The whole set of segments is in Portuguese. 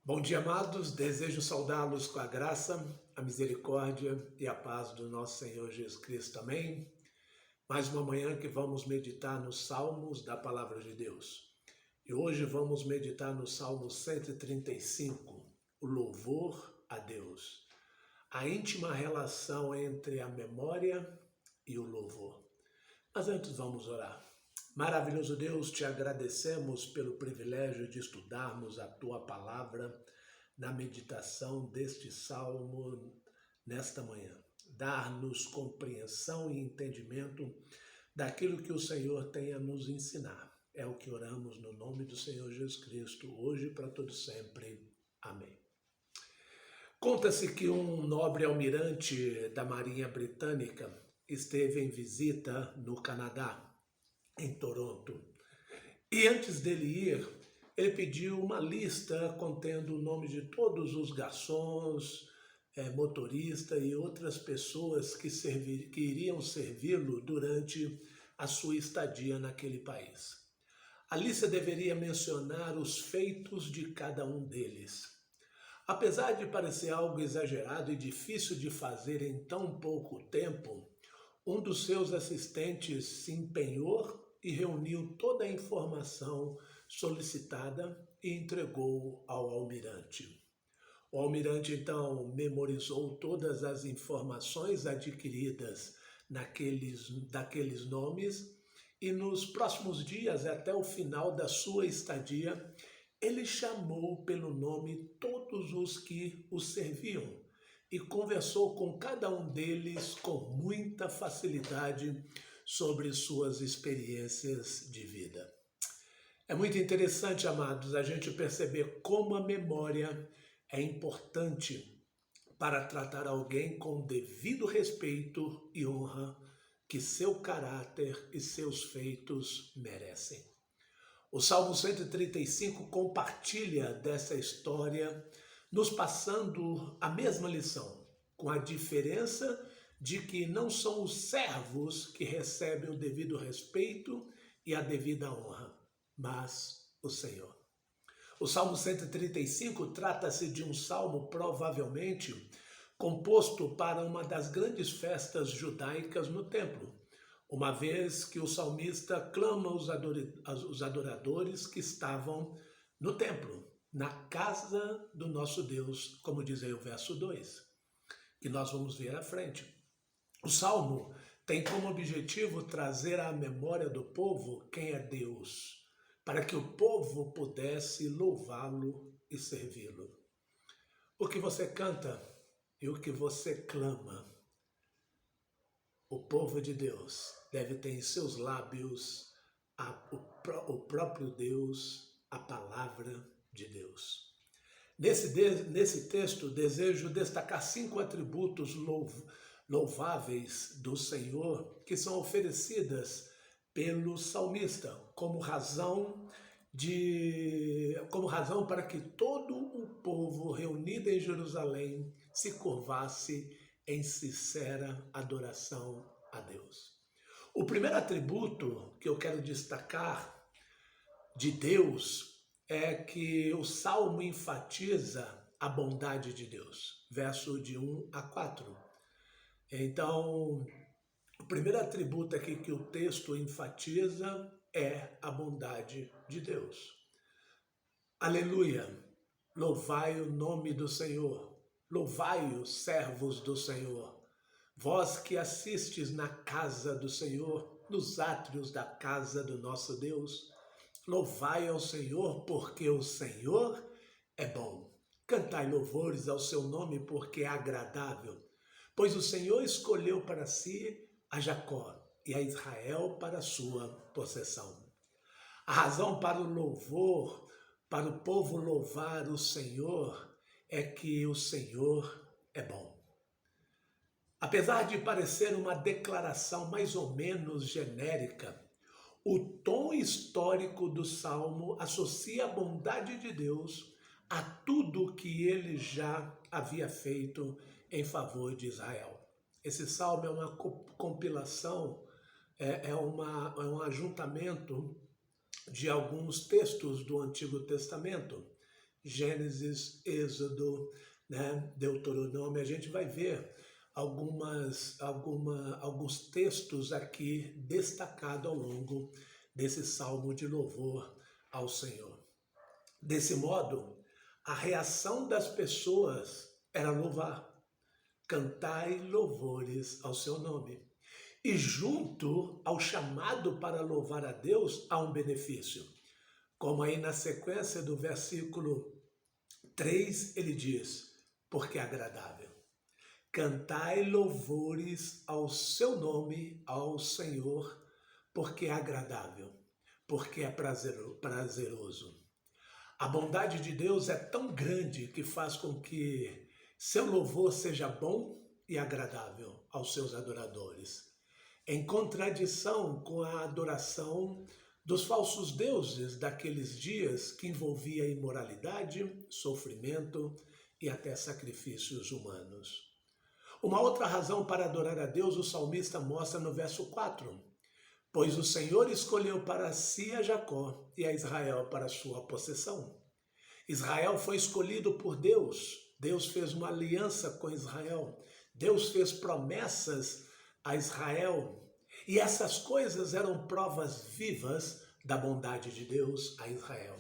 Bom dia, amados. Desejo saudá-los com a graça, a misericórdia e a paz do nosso Senhor Jesus Cristo. Amém? Mais uma manhã que vamos meditar nos Salmos da Palavra de Deus. E hoje vamos meditar no Salmo 135, o louvor a Deus. A íntima relação entre a memória e o louvor. Mas antes vamos orar. Maravilhoso Deus, te agradecemos pelo privilégio de estudarmos a tua palavra na meditação deste salmo nesta manhã. Dar-nos compreensão e entendimento daquilo que o Senhor tem a nos ensinar. É o que oramos no nome do Senhor Jesus Cristo, hoje e para todo sempre. Amém. Conta-se que um nobre almirante da Marinha Britânica esteve em visita no Canadá, em Toronto. E antes dele ir, ele pediu uma lista contendo o nome de todos os garçons, motoristas e outras pessoas que iriam servi-lo durante a sua estadia naquele país. A lista deveria mencionar os feitos de cada um deles. Apesar de parecer algo exagerado e difícil de fazer em tão pouco tempo, um dos seus assistentes se empenhou e reuniu toda a informação solicitada e entregou ao almirante. O almirante, então, memorizou todas as informações adquiridas daqueles nomes e nos próximos dias, até o final da sua estadia, ele chamou pelo nome todos os que o serviam e conversou com cada um deles com muita facilidade sobre suas experiências de vida. É muito interessante, amados, a gente perceber como a memória é importante para tratar alguém com devido respeito e honra que seu caráter e seus feitos merecem. O Salmo 135 compartilha dessa história, nos passando a mesma lição, com a diferença de que não são os servos que recebem o devido respeito e a devida honra, mas o Senhor. O Salmo 135 trata-se de um salmo provavelmente composto para uma das grandes festas judaicas no templo, uma vez que o salmista clama os adoradores que estavam no templo, na casa do nosso Deus, como diz aí o verso 2, que nós vamos ver à frente. O Salmo tem como objetivo trazer à memória do povo quem é Deus, para que o povo pudesse louvá-lo e servi-lo. O que você canta e o que você clama, o povo de Deus deve ter em seus lábios o próprio Deus, a palavra de Deus. Nesse texto, desejo destacar 5 atributos louváveis do Senhor que são oferecidas pelo salmista como razão para que todo o povo reunido em Jerusalém se curvasse em sincera adoração a Deus. O primeiro atributo que eu quero destacar de Deus é que o Salmo enfatiza a bondade de Deus, verso de 1 a 4. Então, o primeiro atributo aqui que o texto enfatiza é a bondade de Deus. Aleluia! Louvai o nome do Senhor, louvai os servos do Senhor, vós que assistes na casa do Senhor, nos átrios da casa do nosso Deus. Louvai ao Senhor, porque o Senhor é bom. Cantai louvores ao seu nome, porque é agradável. Pois o Senhor escolheu para si a Jacó e a Israel para a sua possessão. A razão para o louvor, para o povo louvar o Senhor, é que o Senhor é bom. Apesar de parecer uma declaração mais ou menos genérica, o tom histórico do Salmo associa a bondade de Deus a tudo que ele já havia feito em favor de Israel. Esse Salmo é uma compilação, é um ajuntamento de alguns textos do Antigo Testamento Gênesis, Êxodo, né, Deuteronômio, a gente vai ver alguns textos aqui destacados ao longo desse salmo de louvor ao Senhor. Desse modo, a reação das pessoas era louvar, cantai louvores ao seu nome. E junto ao chamado para louvar a Deus, há um benefício. Como aí na sequência do versículo 3, ele diz, porque é agradável. Cantai louvores ao seu nome, ao Senhor, porque é agradável, porque é prazeroso. A bondade de Deus é tão grande que faz com que seu louvor seja bom e agradável aos seus adoradores, em contradição com a adoração dos falsos deuses daqueles dias que envolvia imoralidade, sofrimento e até sacrifícios humanos. Uma outra razão para adorar a Deus o salmista mostra no verso 4. Pois o Senhor escolheu para si a Jacó e a Israel para sua possessão. Israel foi escolhido por Deus. Deus fez uma aliança com Israel. Deus fez promessas a Israel. E essas coisas eram provas vivas da bondade de Deus a Israel.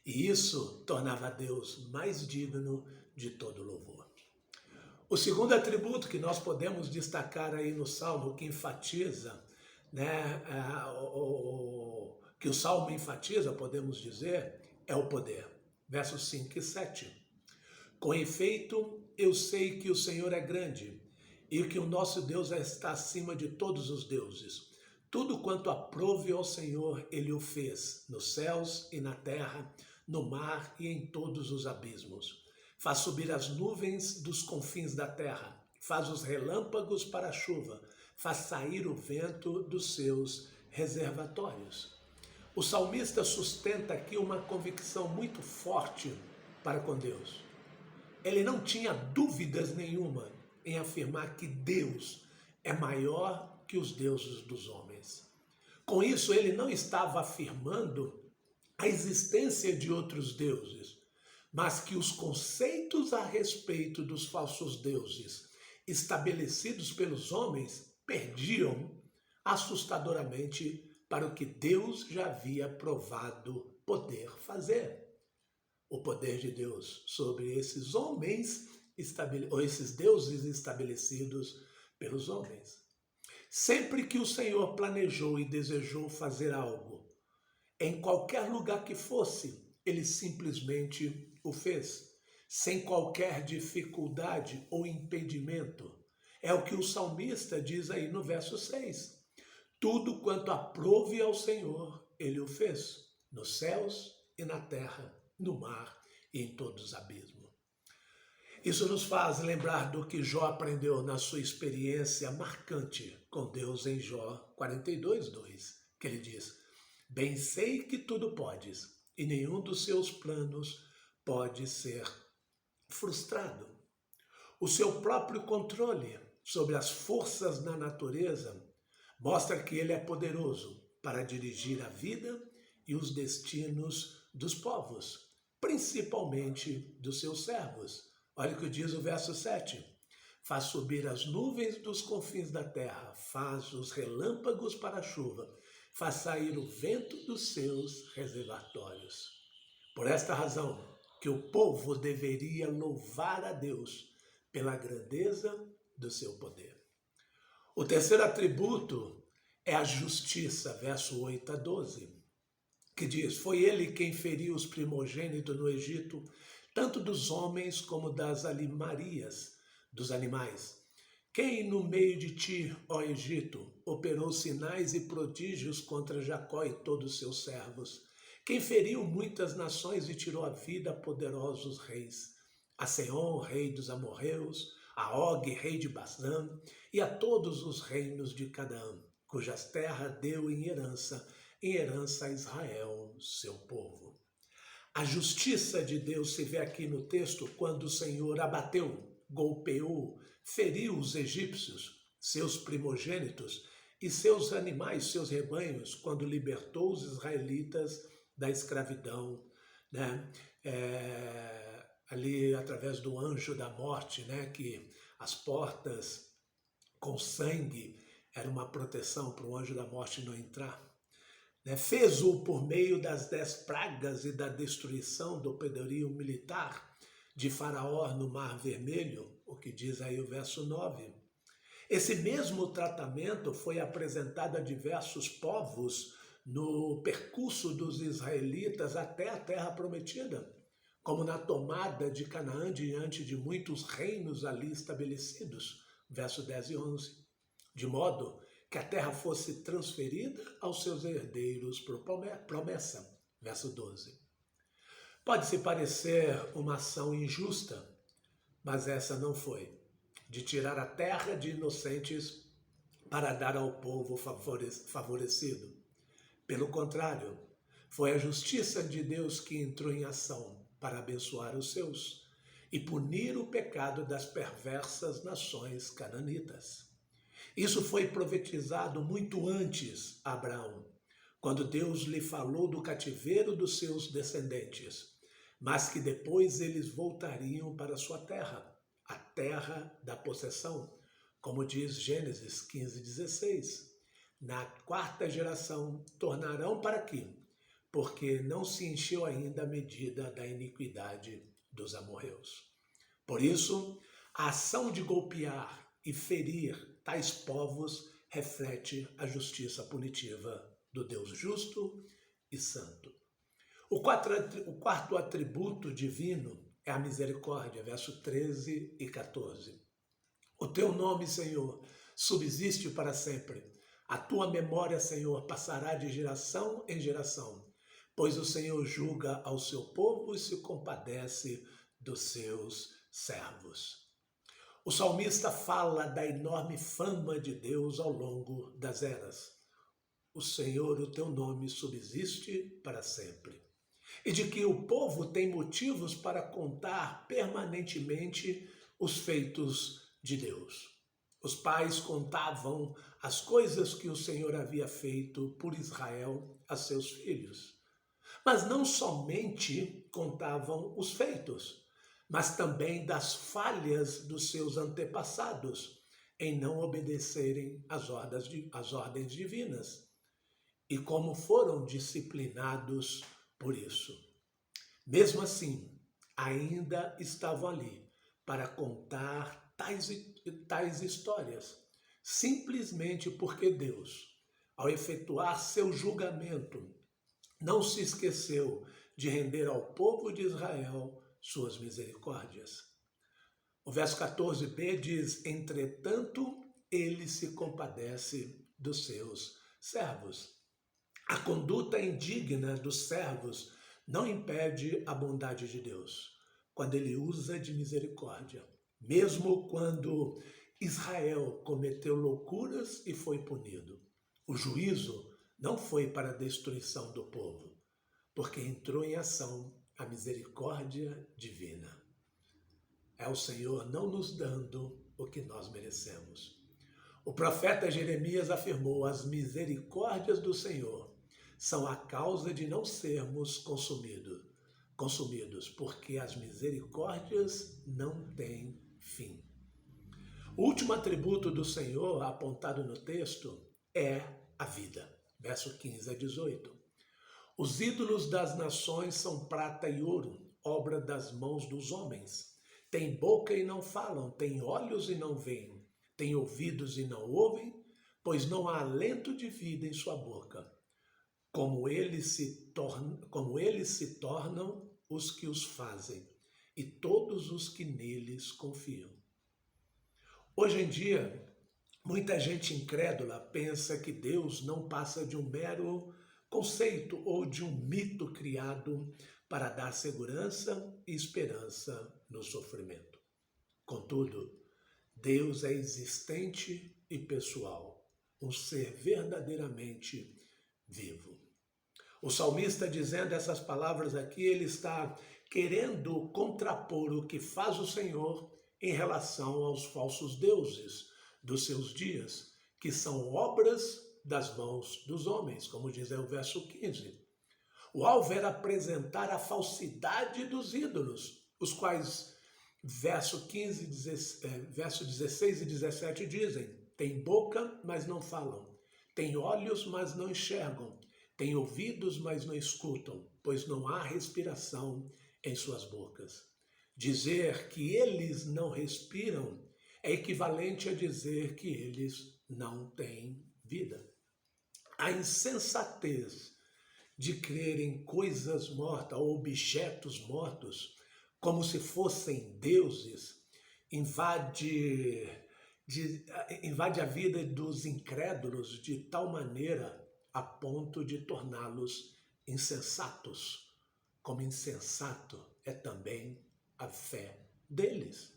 E isso tornava Deus mais digno de todo louvor. O segundo atributo que nós podemos destacar aí no Salmo, que enfatiza, né, que o Salmo enfatiza, podemos dizer, é o poder. Versos 5 e 7. Com efeito, eu sei que o Senhor é grande e que o nosso Deus está acima de todos os deuses. Tudo quanto aprouve ao Senhor, Ele o fez, nos céus e na terra, no mar e em todos os abismos. Faz subir as nuvens dos confins da terra, faz os relâmpagos para a chuva, faz sair o vento dos seus reservatórios. O salmista sustenta aqui uma convicção muito forte para com Deus. Ele não tinha dúvidas nenhuma em afirmar que Deus é maior que os deuses dos homens. Com isso, ele não estava afirmando a existência de outros deuses, mas que os conceitos a respeito dos falsos deuses estabelecidos pelos homens perdiam assustadoramente para o que Deus já havia provado poder fazer. O poder de Deus sobre esses homens, ou esses deuses estabelecidos pelos homens. Sempre que o Senhor planejou e desejou fazer algo, em qualquer lugar que fosse, ele simplesmente o fez, sem qualquer dificuldade ou impedimento. É o que o salmista diz aí no verso 6. Tudo quanto aprouve ao Senhor, ele o fez, nos céus e na terra, no mar e em todos os abismos. Isso nos faz lembrar do que Jó aprendeu na sua experiência marcante com Deus em Jó 42:2, que ele diz: bem sei que tudo podes, e nenhum dos seus planos pode ser frustrado. O seu próprio controle sobre as forças da natureza mostra que ele é poderoso para dirigir a vida e os destinos dos povos, principalmente dos seus servos. Olha o que diz o verso 7. Faz subir as nuvens dos confins da terra, faz os relâmpagos para a chuva, faz sair o vento dos seus reservatórios. Por esta razão, que o povo deveria louvar a Deus pela grandeza do seu poder. O terceiro atributo é a justiça, verso 8 a 12, que diz: foi ele quem feriu os primogênitos no Egito, tanto dos homens como das animarias, dos animais. Quem no meio de ti, ó Egito, operou sinais e prodígios contra Jacó e todos os seus servos? Quem feriu muitas nações e tirou a vida a poderosos reis? A Seom, rei dos amorreus, a Og, rei de Basã, e a todos os reinos de Canaã, cujas terras deu em herança a Israel, seu povo. A justiça de Deus se vê aqui no texto quando o Senhor abateu, golpeou, feriu os egípcios, seus primogênitos e seus animais, seus rebanhos, quando libertou os israelitas da escravidão, né, ali através do anjo da morte, né, que as portas com sangue era uma proteção para o anjo da morte não entrar. Né? Fez-o por meio das 10 pragas e da destruição do poderio militar de Faraó no Mar Vermelho, o que diz aí o verso 9. Esse mesmo tratamento foi apresentado a diversos povos no percurso dos israelitas até a Terra Prometida, como na tomada de Canaã diante de muitos reinos ali estabelecidos, verso 10 e 11, de modo que a terra fosse transferida aos seus herdeiros por promessa, verso 12. Pode-se parecer uma ação injusta, mas essa não foi, de tirar a terra de inocentes para dar ao povo favorecido. Pelo contrário, foi a justiça de Deus que entrou em ação para abençoar os seus e punir o pecado das perversas nações cananitas. Isso foi profetizado muito antes a Abraão, quando Deus lhe falou do cativeiro dos seus descendentes, mas que depois eles voltariam para sua terra, a terra da possessão, como diz Gênesis 15:16. Na 4ª geração tornarão para aqui, porque não se encheu ainda a medida da iniquidade dos amorreus. Por isso, a ação de golpear e ferir tais povos reflete a justiça punitiva do Deus justo e santo. O quarto atributo divino é a misericórdia, verso 13 e 14. O teu nome, Senhor, subsiste para sempre. A tua memória, Senhor, passará de geração em geração, pois o Senhor julga ao seu povo e se compadece dos seus servos. O salmista fala da enorme fama de Deus ao longo das eras. O Senhor, o teu nome, subsiste para sempre. E de que o povo tem motivos para contar permanentemente os feitos de Deus. Os pais contavam as coisas que o Senhor havia feito por Israel a seus filhos. Mas não somente contavam os feitos, mas também das falhas dos seus antepassados em não obedecerem às ordens divinas e como foram disciplinados por isso. Mesmo assim, ainda estavam ali para contar tais histórias, simplesmente porque Deus, ao efetuar seu julgamento, não se esqueceu de render ao povo de Israel suas misericórdias. O verso 14b diz: entretanto, ele se compadece dos seus servos. A conduta indigna dos servos não impede a bondade de Deus, quando ele usa de misericórdia, mesmo quando Israel cometeu loucuras e foi punido. O juízo não foi para a destruição do povo, porque entrou em ação a misericórdia divina. É o Senhor não nos dando o que nós merecemos. O profeta Jeremias afirmou: as misericórdias do Senhor são a causa de não sermos consumidos, porque as misericórdias não têm fim. O último atributo do Senhor apontado no texto é a vida. Verso 15 a 18. Os ídolos das nações são prata e ouro, obra das mãos dos homens. Têm boca e não falam, têm olhos e não veem, têm ouvidos e não ouvem, pois não há alento de vida em sua boca. Como eles se tornam os que os fazem, e todos os que neles confiam. Hoje em dia, muita gente incrédula pensa que Deus não passa de um mero conceito ou de um mito criado para dar segurança e esperança no sofrimento. Contudo, Deus é existente e pessoal, um ser verdadeiramente vivo. O salmista, dizendo essas palavras aqui, ele está querendo contrapor o que faz o Senhor em relação aos falsos deuses dos seus dias, que são obras das mãos dos homens, como diz aí o verso 15. O alvo era apresentar a falsidade dos ídolos, os quais, verso 16 e 17 dizem: tem boca, mas não falam, tem olhos, mas não enxergam, tem ouvidos, mas não escutam, pois não há respiração em suas bocas. Dizer que eles não respiram é equivalente a dizer que eles não têm vida. A insensatez de crer em coisas mortas ou objetos mortos, como se fossem deuses, invade a vida dos incrédulos de tal maneira a ponto de torná-los insensatos, como insensato é também a fé deles.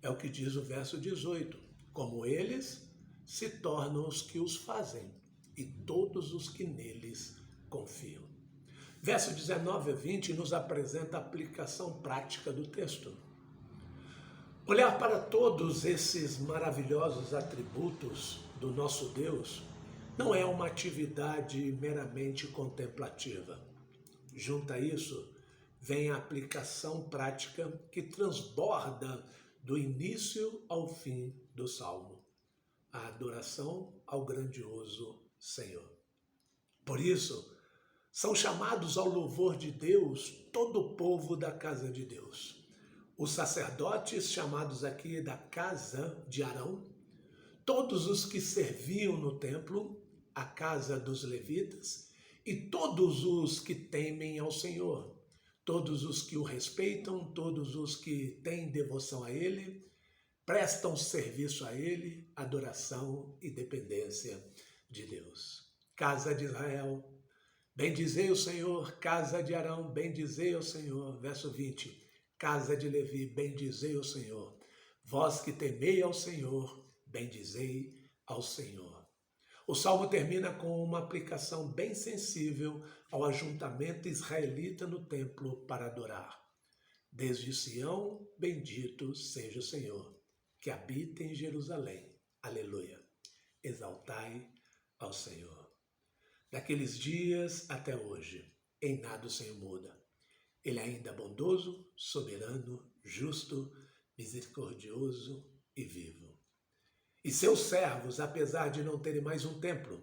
É o que diz o verso 18. Como eles se tornam os que os fazem, e todos os que neles confiam. Verso 19 a 20 nos apresenta a aplicação prática do texto. Olhar para todos esses maravilhosos atributos do nosso Deus não é uma atividade meramente contemplativa. Junto a isso, vem a aplicação prática que transborda do início ao fim do Salmo, a adoração ao grandioso Senhor. Por isso, são chamados ao louvor de Deus todo o povo da casa de Deus. Os sacerdotes, chamados aqui da casa de Arão, todos os que serviam no templo, a casa dos levitas, e todos os que temem ao Senhor, todos os que o respeitam, todos os que têm devoção a Ele, prestam serviço a Ele, adoração e dependência de Deus. Casa de Israel, bendizei o Senhor. Casa de Arão, bendizei o Senhor. Verso 20, casa de Levi, bendizei o Senhor. Vós que temei ao Senhor, bendizei ao Senhor. O Salmo termina com uma aplicação bem sensível ao ajuntamento israelita no templo para adorar. Desde Sião, bendito seja o Senhor, que habita em Jerusalém. Aleluia. Exaltai ao Senhor. Daqueles dias até hoje, em nada o Senhor muda. Ele ainda é bondoso, soberano, justo, misericordioso e vivo. E seus servos, apesar de não terem mais um templo,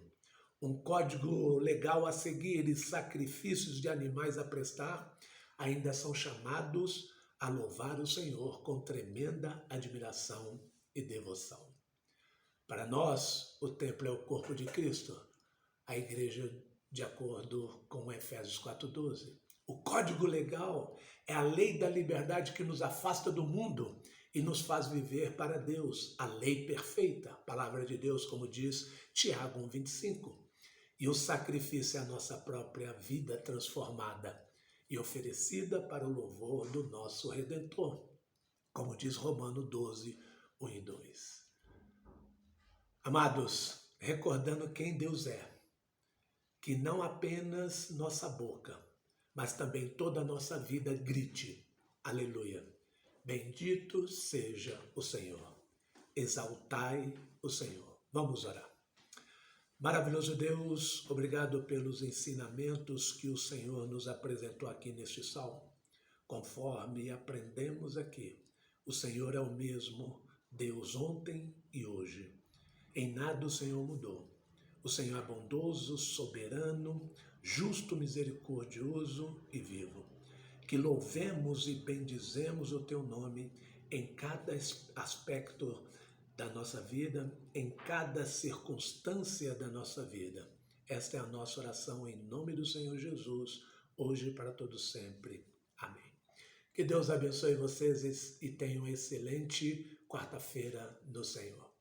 um código legal a seguir e sacrifícios de animais a prestar, ainda são chamados a louvar o Senhor com tremenda admiração e devoção. Para nós, o templo é o corpo de Cristo, a igreja de acordo com Efésios 4:12. O código legal é a lei da liberdade que nos afasta do mundo e nos faz viver para Deus, a lei perfeita, a palavra de Deus, como diz Tiago 1:25. E o sacrifício é a nossa própria vida transformada e oferecida para o louvor do nosso Redentor, como diz Romanos 12:1 e 2. Amados, recordando quem Deus é, que não apenas nossa boca, mas também toda a nossa vida grite, aleluia. Bendito seja o Senhor. Exaltai o Senhor. Vamos orar. Maravilhoso Deus, obrigado pelos ensinamentos que o Senhor nos apresentou aqui neste salmo. Conforme aprendemos aqui, o Senhor é o mesmo Deus ontem e hoje. Em nada o Senhor mudou. O Senhor é bondoso, soberano, justo, misericordioso e vivo. Que louvemos e bendizemos o teu nome em cada aspecto da nossa vida, em cada circunstância da nossa vida. Esta é a nossa oração em nome do Senhor Jesus, hoje e para todos sempre. Amém. Que Deus abençoe vocês e tenham uma excelente quarta-feira do Senhor.